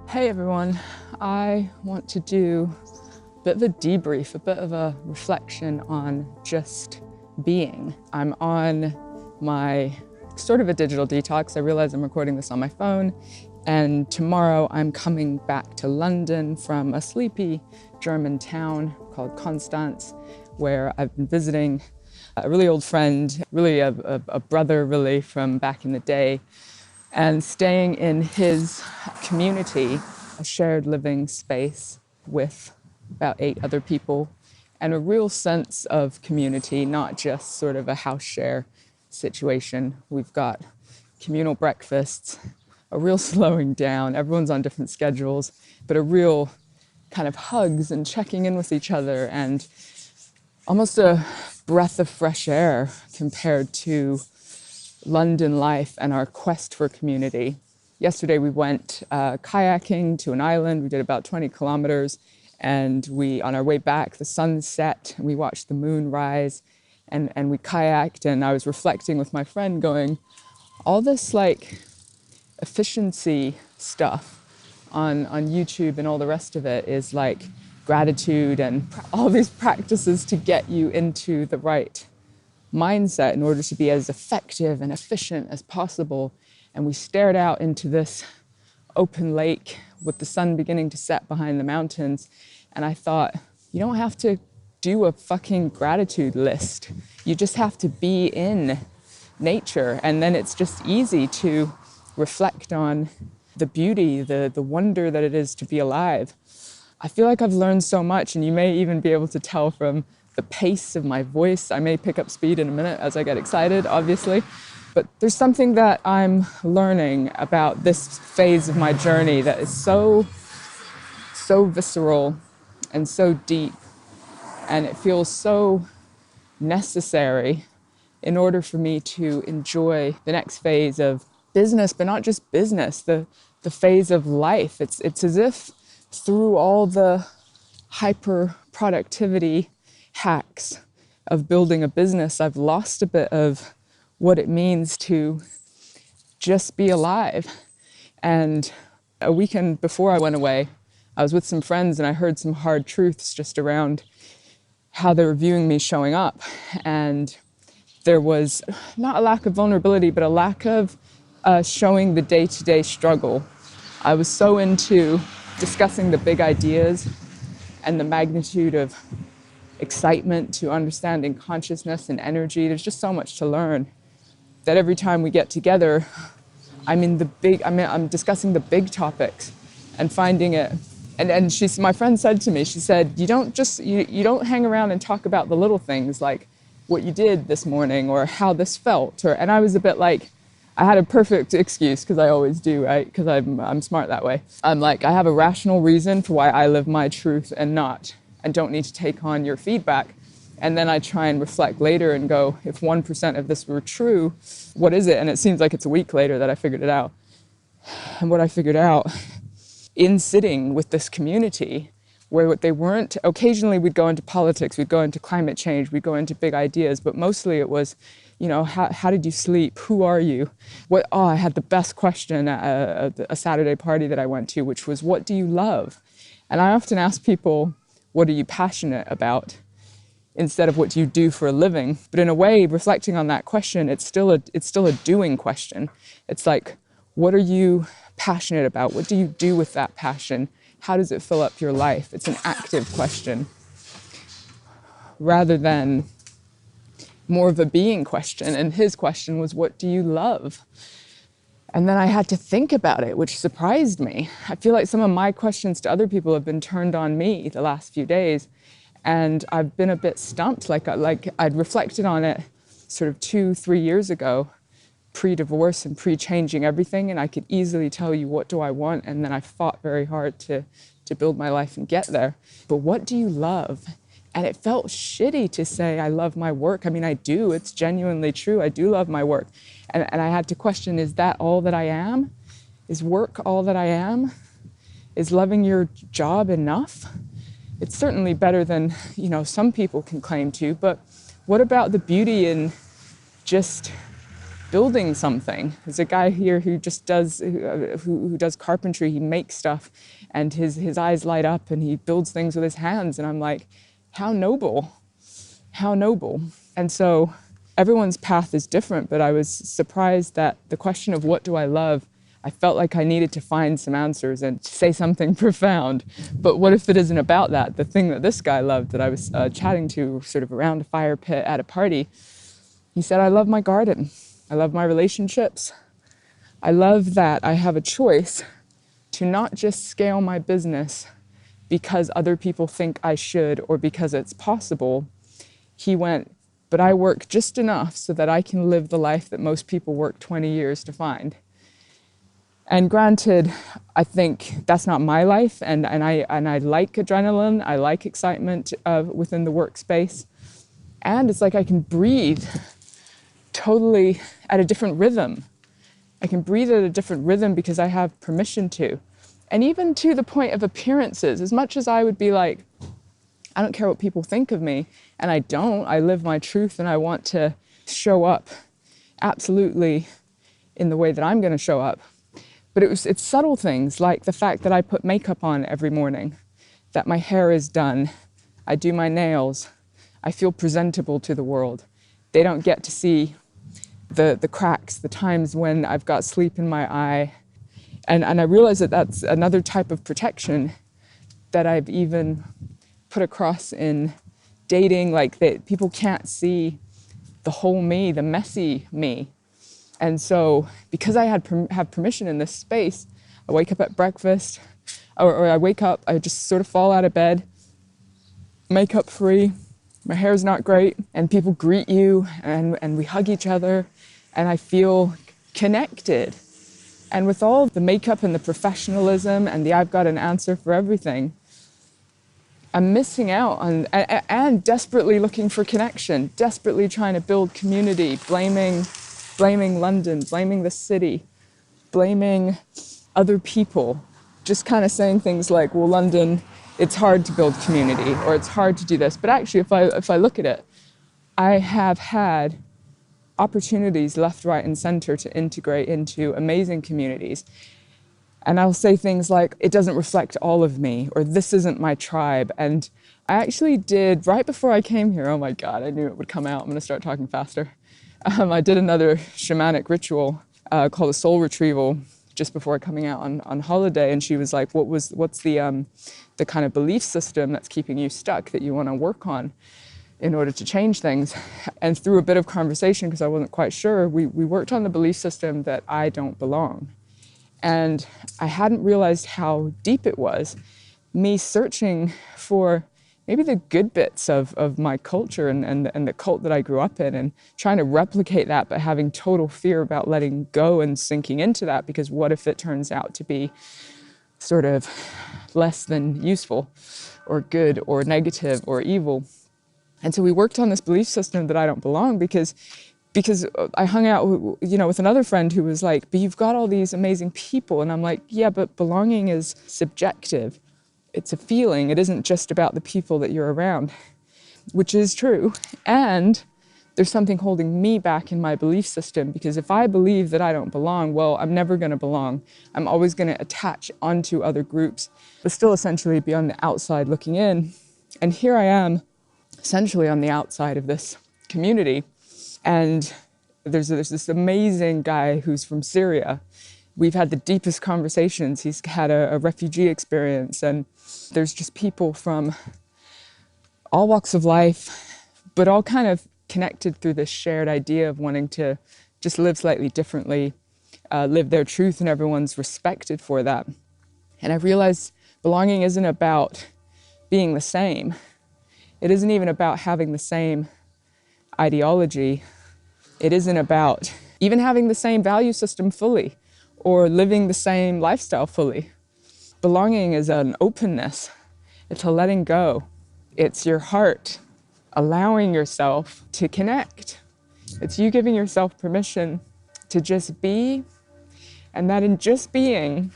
Hey everyone, I want to do a bit of a debrief, a bit of a reflection on just being. I'm on my sort of a digital detox. I realize I'm recording this on my phone, and tomorrow I'm coming back to London from a sleepy German town called Konstanz, where I've been visiting a really old friend, really a brother really from back in the day, and staying in his community, a shared living space with about 8 other people, and a real sense of community, not just sort of a house share situation. We've got communal breakfasts, a real slowing down, everyone's on different schedules, but a real kind of hugs and checking in with each other, and almost a breath of fresh air compared to London life and our quest for community. Yesterday we went kayaking to an island. We did about 20 kilometers, and on our way back, the sun set and we watched the moon rise, and we kayaked, and I was reflecting with my friend going, all this like efficiency stuff on YouTube and all the rest of it is like gratitude and all these practices to get you into the right mindset in order to be as effective and efficient as possible. And we stared out into this open lake with the sun beginning to set behind the mountains. And I thought, you don't have to do a fucking gratitude list. You just have to be in nature. And then it's just easy to reflect on the beauty, the wonder that it is to be alive. I feel like I've learned so much, and you may even be able to tell from the pace of my voice. I may pick up speed in a minute as I get excited, obviously. But there's something that I'm learning about this phase of my journey that is so visceral and so deep. And it feels so necessary in order for me to enjoy the next phase of business, but not just business, the phase of life. It's as if through all the hyper productivity hacks of building a business, I've lost a bit of what it means to just be alive. And a weekend before I went away, I was with some friends and I heard some hard truths just around how they were viewing me showing up. And there was not a lack of vulnerability, but a lack of showing the day-to-day struggle. I was so into discussing the big ideas and the magnitude of excitement to understanding consciousness and energy. There's just so much to learn that every time we get together, I'm discussing the big topics and finding it. And my friend said to me, she said, you don't hang around and talk about the little things like what you did this morning or how this felt. And I was a bit like, I had a perfect excuse, because I always do, right? Because I'm smart that way. I'm like, I have a rational reason for why I live my truth and don't need to take on your feedback. And then I try and reflect later and go, if 1% of this were true, what is it? And it seems like it's a week later that I figured it out. And what I figured out in sitting with this community, where what they weren't, occasionally we'd go into politics, we'd go into climate change, we'd go into big ideas, but mostly it was, how did you sleep? Who are you? I had the best question at a Saturday party that I went to, which was, what do you love? And I often ask people, what are you passionate about? Instead of what do you do for a living? But in a way, reflecting on that question, it's still a doing question. It's like, what are you passionate about? What do you do with that passion? How does it fill up your life? It's an active question rather than more of a being question. And his question was, what do you love? And then I had to think about it, which surprised me. I feel like some of my questions to other people have been turned on me the last few days. And I've been a bit stumped, like I'd reflected on it sort of 2-3 years ago, pre-divorce and pre-changing everything, and I could easily tell you what do I want, and then I fought very hard to build my life and get there. But what do you love? And it felt shitty to say I love my work. I mean, I do, it's genuinely true, I do love my work. And I had to question, is that all that I am? Is work all that I am? Is loving your job enough? It's certainly better than, some people can claim to, but what about the beauty in just building something. There's a guy here who just does who does carpentry. He makes stuff, and his eyes light up, and he builds things with his hands. And I'm like, how noble, how noble. And so everyone's path is different, but I was surprised that the question of what do I love, I felt like I needed to find some answers and say something profound. But what if it isn't about that? The thing that this guy loved that I was chatting to sort of around a fire pit at a party, he said, I love my garden. I love my relationships. I love that I have a choice to not just scale my business because other people think I should or because it's possible. He went, but I work just enough so that I can live the life that most people work 20 years to find. And granted, I think that's not my life, and I like adrenaline, I like excitement within the workspace. And it's like I can breathe totally at a different rhythm. I can breathe at a different rhythm because I have permission to. And even to the point of appearances, as much as I would be like, I don't care what people think of me, and I don't, I live my truth and I want to show up absolutely in the way that I'm going to show up. But it's subtle things like the fact that I put makeup on every morning, that my hair is done, I do my nails, I feel presentable to the world. They don't get to see the cracks, the times when I've got sleep in my eye. And I realize that that's another type of protection that I've even put across in dating, like that people can't see the whole me, the messy me. And so because I have permission in this space, I wake up at breakfast, or I wake up, I just sort of fall out of bed, makeup free, my hair's not great, and people greet you, and we hug each other, and I feel connected. And with all the makeup and the professionalism and the I've got an answer for everything, I'm missing out on, and desperately looking for connection, desperately trying to build community, blaming London, blaming the city, blaming other people, just kind of saying things like, well, London, it's hard to build community, or it's hard to do this. But actually, if I look at it, I have had opportunities left, right, and center to integrate into amazing communities. And I'll say things like, it doesn't reflect all of me, or this isn't my tribe. And I actually did, right before I came here, oh my God, I knew it would come out. I'm going to start talking faster. I did another shamanic ritual called a soul retrieval just before coming out on holiday. And she was like, what's the kind of belief system that's keeping you stuck that you want to work on in order to change things? And through a bit of conversation, because I wasn't quite sure, we worked on the belief system that I don't belong. And I hadn't realized how deep it was, me searching for maybe the good bits of my culture and the cult that I grew up in, and trying to replicate that, but having total fear about letting go and sinking into that, because what if it turns out to be sort of less than useful or good or negative or evil? And so we worked on this belief system that I don't belong, because I hung out, with another friend who was like, but you've got all these amazing people. And I'm like, yeah, but belonging is subjective. It's a feeling. It isn't just about the people that you're around, which is true. And there's something holding me back in my belief system, because if I believe that I don't belong, well, I'm never going to belong. I'm always going to attach onto other groups, but still essentially be on the outside looking in. And here I am, essentially on the outside of this community. And there's this amazing guy who's from Syria. We've had the deepest conversations. He's had a refugee experience, and there's just people from all walks of life, but all kind of connected through this shared idea of wanting to just live slightly differently, live their truth, and everyone's respected for that. And I realized belonging isn't about being the same. It isn't even about having the same ideology. It isn't about even having the same value system fully or living the same lifestyle fully. Belonging is an openness. It's a letting go. It's your heart allowing yourself to connect. It's you giving yourself permission to just be, and that in just being,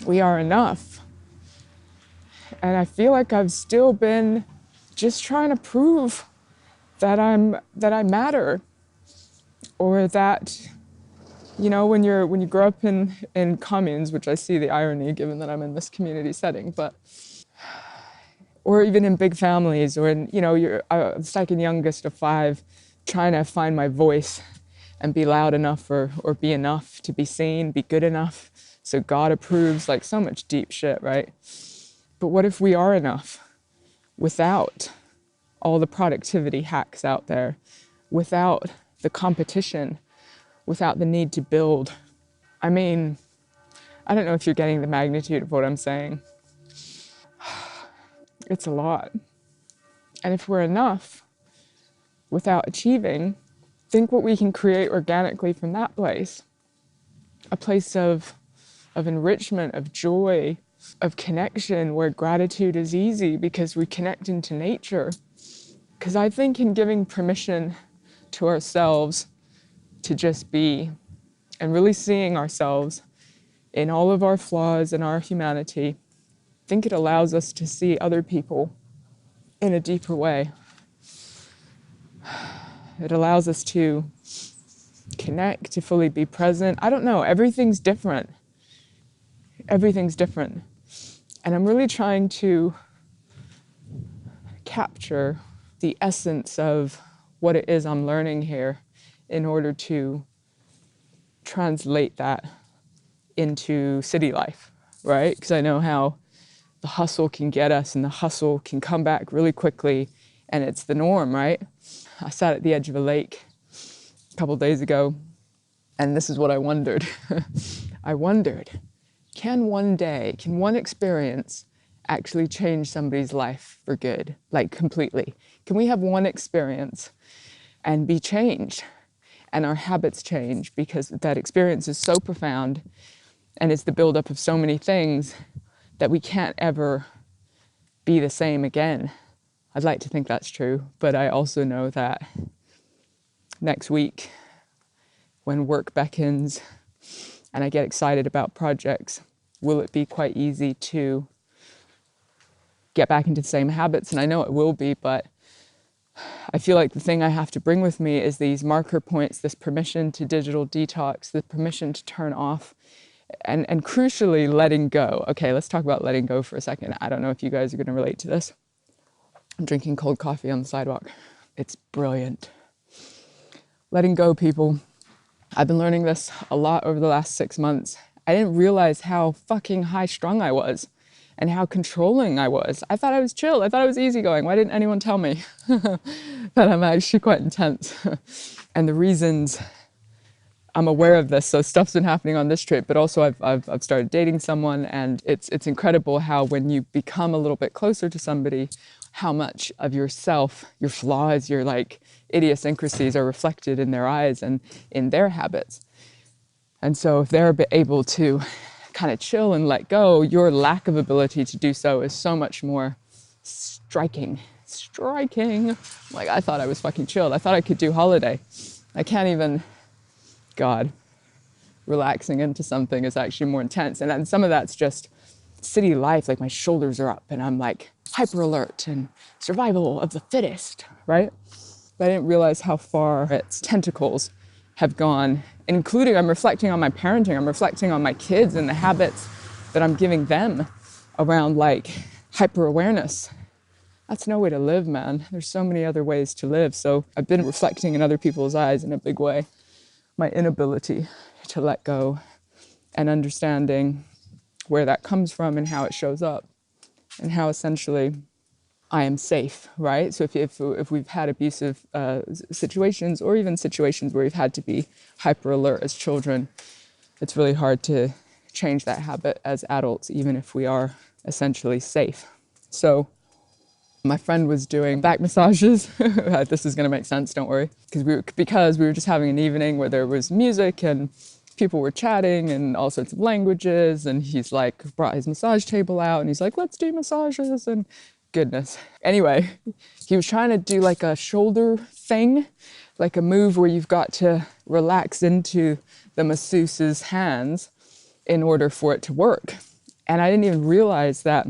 we are enough. And I feel like I've still been just trying to prove that I matter, or that You know, when you grow up in communes, which I see the irony given that I'm in this community setting, but or even in big families, or in, you know, I was second youngest of five, trying to find my voice and be loud enough or be enough to be seen, be good enough so God approves, like so much deep shit, right? But what if we are enough without all the productivity hacks out there, without the competition, without the need to build? I mean, I don't know if you're getting the magnitude of what I'm saying. It's a lot. And if we're enough without achieving, think what we can create organically from that place. A place of enrichment, of joy, of connection, where gratitude is easy because we connect into nature. Because I think in giving permission to ourselves to just be and really seeing ourselves in all of our flaws and our humanity, I think it allows us to see other people in a deeper way. It allows us to connect, to fully be present. I don't know, everything's different. Everything's different. And I'm really trying to capture the essence of what it is I'm learning here in order to translate that into city life, right? Because I know how the hustle can get us and the hustle can come back really quickly and it's the norm, right? I sat at the edge of a lake a couple of days ago and this is what I wondered. I wondered, can one experience actually change somebody's life for good, like completely? Can we have one experience and be changed and our habits change because that experience is so profound and it's the buildup of so many things that we can't ever be the same again? I'd like to think that's true, but I also know that next week when work beckons and I get excited about projects, will it be quite easy to get back into the same habits? And I know it will be, but I feel like the thing I have to bring with me is these marker points, this permission to digital detox, the permission to turn off, and crucially, letting go. Okay, let's talk about letting go for a second. I don't know if you guys are going to relate to this. I'm drinking cold coffee on the sidewalk. It's brilliant. Letting go, people. I've been learning this a lot over the last 6 months. I didn't realize how fucking high strung I was and how controlling I was. I thought I was chill. I thought I was easygoing. Why didn't anyone tell me that I'm actually quite intense? And the reasons I'm aware of this, so stuff's been happening on this trip, but also I've started dating someone, and it's incredible how when you become a little bit closer to somebody, how much of yourself, your flaws, your like idiosyncrasies are reflected in their eyes and in their habits. And so if they're able to kind of chill and let go, your lack of ability to do so is so much more striking. Like, I thought I was fucking chilled. I thought I could do holiday. I can't even, God, relaxing into something is actually more intense. And then some of that's just city life, like my shoulders are up and I'm like hyper alert and survival of the fittest, right? But I didn't realize how far its tentacles have gone, including I'm reflecting on my parenting, I'm reflecting on my kids and the habits that I'm giving them around like hyper awareness. That's no way to live, man. There's so many other ways to live. So I've been reflecting in other people's eyes in a big way, my inability to let go and understanding where that comes from and how it shows up and how essentially I am safe, right? So if we've had abusive situations or even situations where we've had to be hyper alert as children, it's really hard to change that habit as adults, even if we are essentially safe. So my friend was doing back massages. This is going to make sense, don't worry. Because we were just having an evening where there was music and people were chatting in all sorts of languages. And he's like, brought his massage table out and he's like, let's do massages. And goodness. Anyway, he was trying to do like a shoulder thing, like a move where you've got to relax into the masseuse's hands in order for it to work. And I didn't even realize that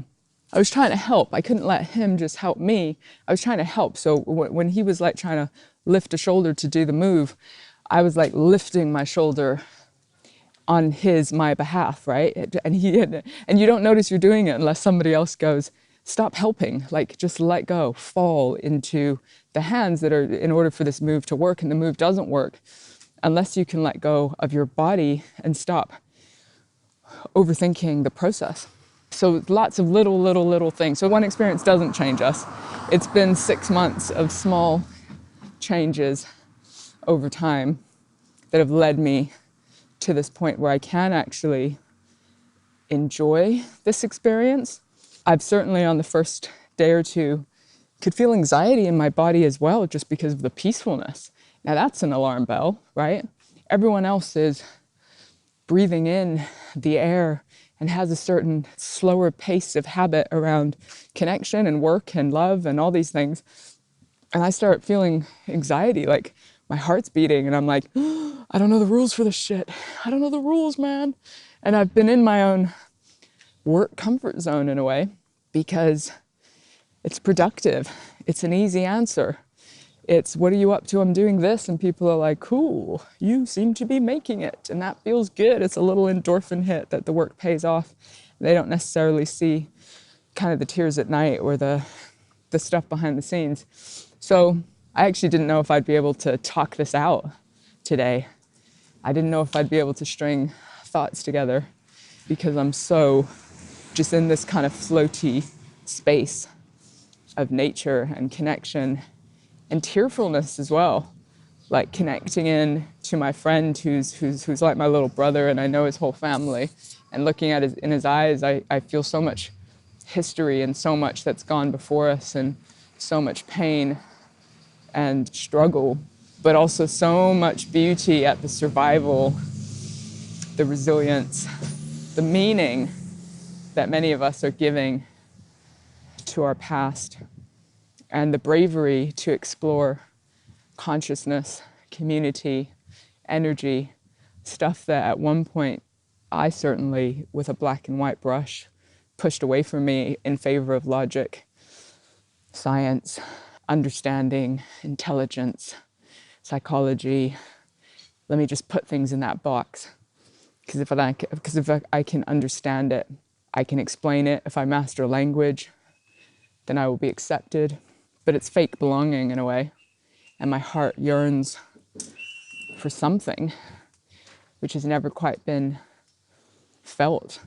I was trying to help. I couldn't let him just help me. I was trying to help. So when he was like trying to lift a shoulder to do the move, I was like lifting my shoulder on my behalf, right? And you don't notice you're doing it unless somebody else goes, stop helping, like just let go, fall into the hands that are in order for this move to work. And the move doesn't work unless you can let go of your body and stop overthinking the process. So lots of little things. So one experience doesn't change us. It's been 6 months of small changes over time that have led me to this point where I can actually enjoy this experience. I've certainly on the first day or two could feel anxiety in my body as well, just because of the peacefulness. Now that's an alarm bell, right? Everyone else is breathing in the air and has a certain slower pace of habit around connection and work and love and all these things. And I start feeling anxiety, like my heart's beating and I'm like, oh, I don't know the rules for this shit. I don't know the rules, man. And I've been in my own work comfort zone in a way because it's productive. It's an easy answer. It's, what are you up to? I'm doing this. And people are like, cool, you seem to be making it. And that feels good. It's a little endorphin hit that the work pays off. They don't necessarily see kind of the tears at night or the stuff behind the scenes. So I actually didn't know if I'd be able to talk this out today. I didn't know if I'd be able to string thoughts together because I'm so just in this kind of floaty space of nature and connection and tearfulness as well, like connecting in to my friend who's like my little brother, and I know his whole family, and looking at in his eyes, I feel so much history and so much that's gone before us and so much pain and struggle, but also so much beauty at the survival, the resilience, the meaning that many of us are giving to our past, and the bravery to explore consciousness, community, energy, stuff that at one point I certainly, with a black and white brush, pushed away from me in favor of logic, science, understanding, intelligence, psychology. Let me just put things in that box. Because if I can understand it, I can explain it. If I master language, then I will be accepted. But it's fake belonging in a way. And my heart yearns for something which has never quite been felt.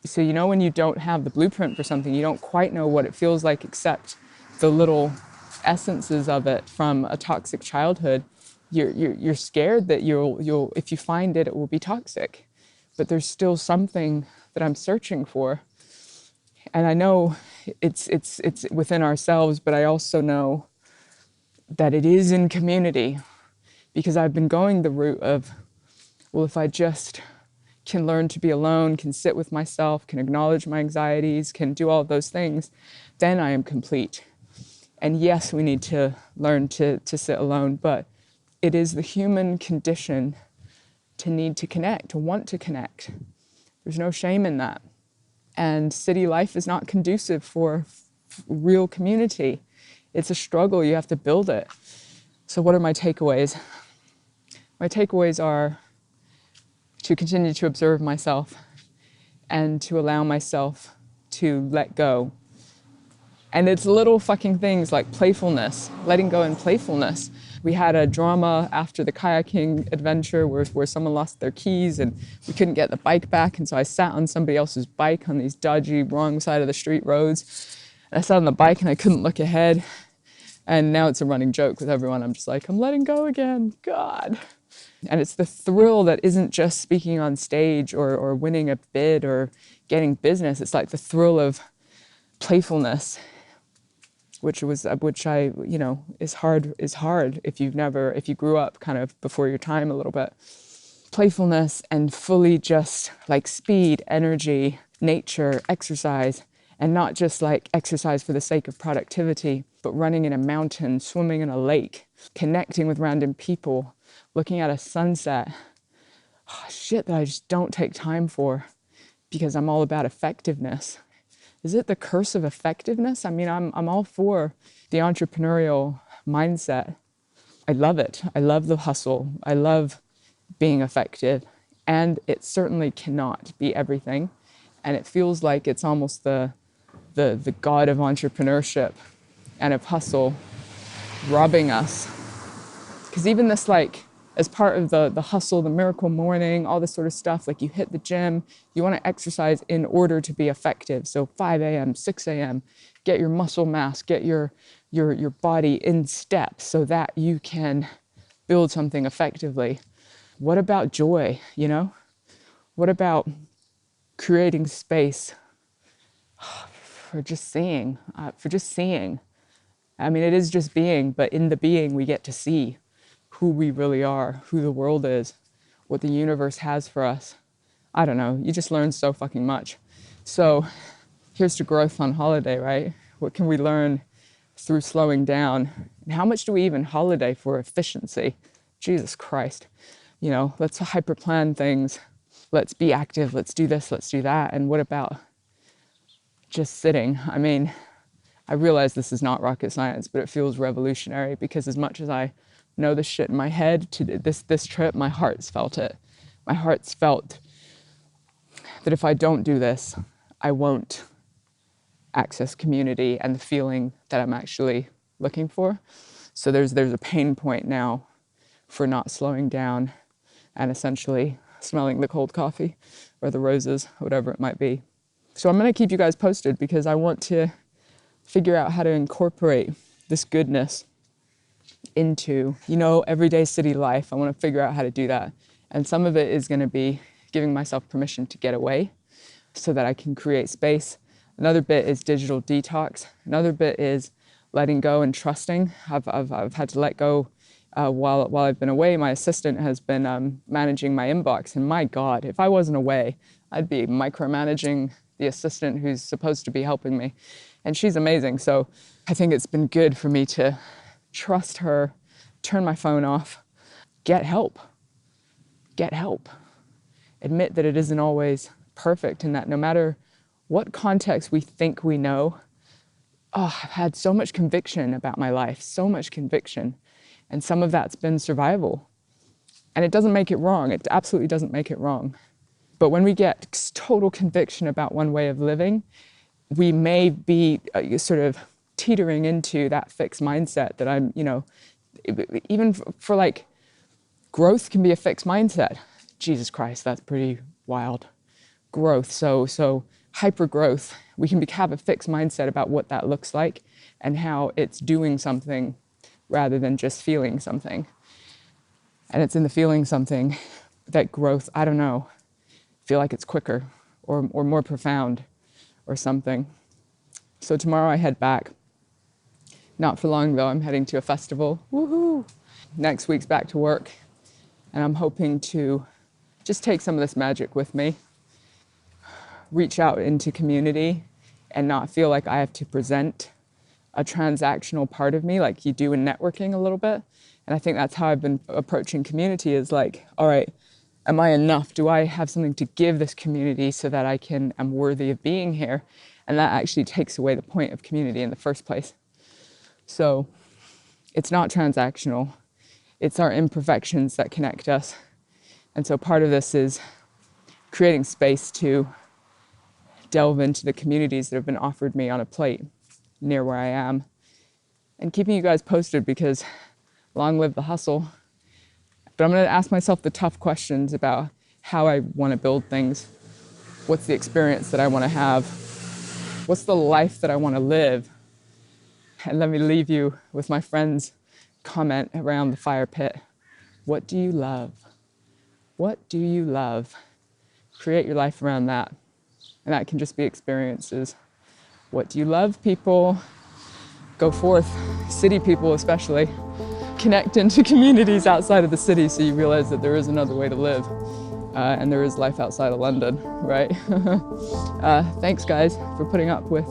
So you know when you don't have the blueprint for something, you don't quite know what it feels like except the little essences of it from a toxic childhood. You're scared that you'll if you find it, it will be toxic. But there's still something that I'm searching for. And I know it's within ourselves, but I also know that it is in community, because I've been going the route of, well, if I just can learn to be alone, can sit with myself, can acknowledge my anxieties, can do all of those things, then I am complete. And yes, we need to learn to sit alone, but it is the human condition to need to connect, to want to connect. There's no shame in that. And city life is not conducive for real community. It's a struggle, you have to build it. So what are my takeaways? My takeaways are to continue to observe myself and to allow myself to let go. And it's little fucking things like playfulness, letting go and playfulness. We had a drama after the kayaking adventure where someone lost their keys and we couldn't get the bike back. And so I sat on somebody else's bike on these dodgy, wrong side of the street roads. And I sat on the bike and I couldn't look ahead. And now it's a running joke with everyone. I'm just like, I'm letting go again, God. And it's the thrill that isn't just speaking on stage or winning a bid or getting business. It's like the thrill of playfulness, which I, is hard if you grew up kind of before your time a little bit. Playfulness and fully just like speed, energy, nature, exercise, and not just like exercise for the sake of productivity, but running in a mountain, swimming in a lake, connecting with random people, looking at a sunset. Oh, shit that I just don't take time for because I'm all about effectiveness. Is it the curse of effectiveness? I mean, I'm all for the entrepreneurial mindset. I love it. I love the hustle. I love being effective. And it certainly cannot be everything. And it feels like it's almost the god of entrepreneurship and of hustle robbing us. Because even this, like, as part of the hustle, the miracle morning, all this sort of stuff, like you hit the gym, you want to exercise in order to be effective. So 5 a.m., 6 a.m., get your muscle mass, get your body in step so that you can build something effectively. What about joy, you know? What about creating space for just seeing, I mean, it is just being, but in the being, we get to see who we really are, who the world is, what the universe has for us. I don't know, you just learn so fucking much. So here's to growth on holiday, right? What can we learn through slowing down? And how much do we even holiday for efficiency? Jesus Christ. You know, let's hyper plan things. Let's be active. Let's do this. Let's do that. And what about just sitting? I mean, I realize this is not rocket science, but it feels revolutionary because as much as I know this shit in my head, to this trip, my heart's felt it. My heart's felt that if I don't do this, I won't access community and the feeling that I'm actually looking for. So there's a pain point now for not slowing down and essentially smelling the cold coffee or the roses, whatever it might be. So I'm going to keep you guys posted because I want to figure out how to incorporate this goodness into, you know, everyday city life. I want to figure out how to do that. And some of it is going to be giving myself permission to get away so that I can create space. Another bit is digital detox. Another bit is letting go and trusting. I've had to let go while I've been away. My assistant has been managing my inbox, and my God, if I wasn't away, I'd be micromanaging the assistant who's supposed to be helping me. And she's amazing. So I think it's been good for me to trust her, turn my phone off, get help. Admit that it isn't always perfect and that no matter what context we think we know, I've had so much conviction about my life, so much conviction. And some of that's been survival. And it doesn't make it wrong. It absolutely doesn't make it wrong. But when we get total conviction about one way of living, we may be sort of teetering into that fixed mindset that I'm, you know, even for like growth can be a fixed mindset. Jesus Christ, that's pretty wild. Growth, so hyper growth. We can have a fixed mindset about what that looks like and how it's doing something rather than just feeling something. And it's in the feeling something that growth, I don't know, feel like it's quicker or more profound or something. So tomorrow I head back. Not for long though, I'm heading to a festival. Woohoo! Next week's back to work. And I'm hoping to just take some of this magic with me, reach out into community and not feel like I have to present a transactional part of me like you do in networking a little bit. And I think that's how I've been approaching community is like, all right, am I enough? Do I have something to give this community so that I'm worthy of being here? And that actually takes away the point of community in the first place. So it's not transactional. It's our imperfections that connect us. And so part of this is creating space to delve into the communities that have been offered me on a plate near where I am and keeping you guys posted because long live the hustle. But I'm going to ask myself the tough questions about how I want to build things. What's the experience that I want to have? What's the life that I want to live? And let me leave you with my friend's comment around the fire pit. What do you love? What do you love? Create your life around that. And that can just be experiences. What do you love, people? Go forth, city people especially. Connect into communities outside of the city so you realize that there is another way to live. And there is life outside of London, right? Thanks guys for putting up with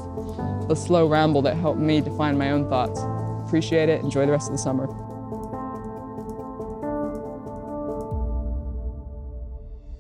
the slow ramble that helped me define my own thoughts. Appreciate it. Enjoy the rest of the summer.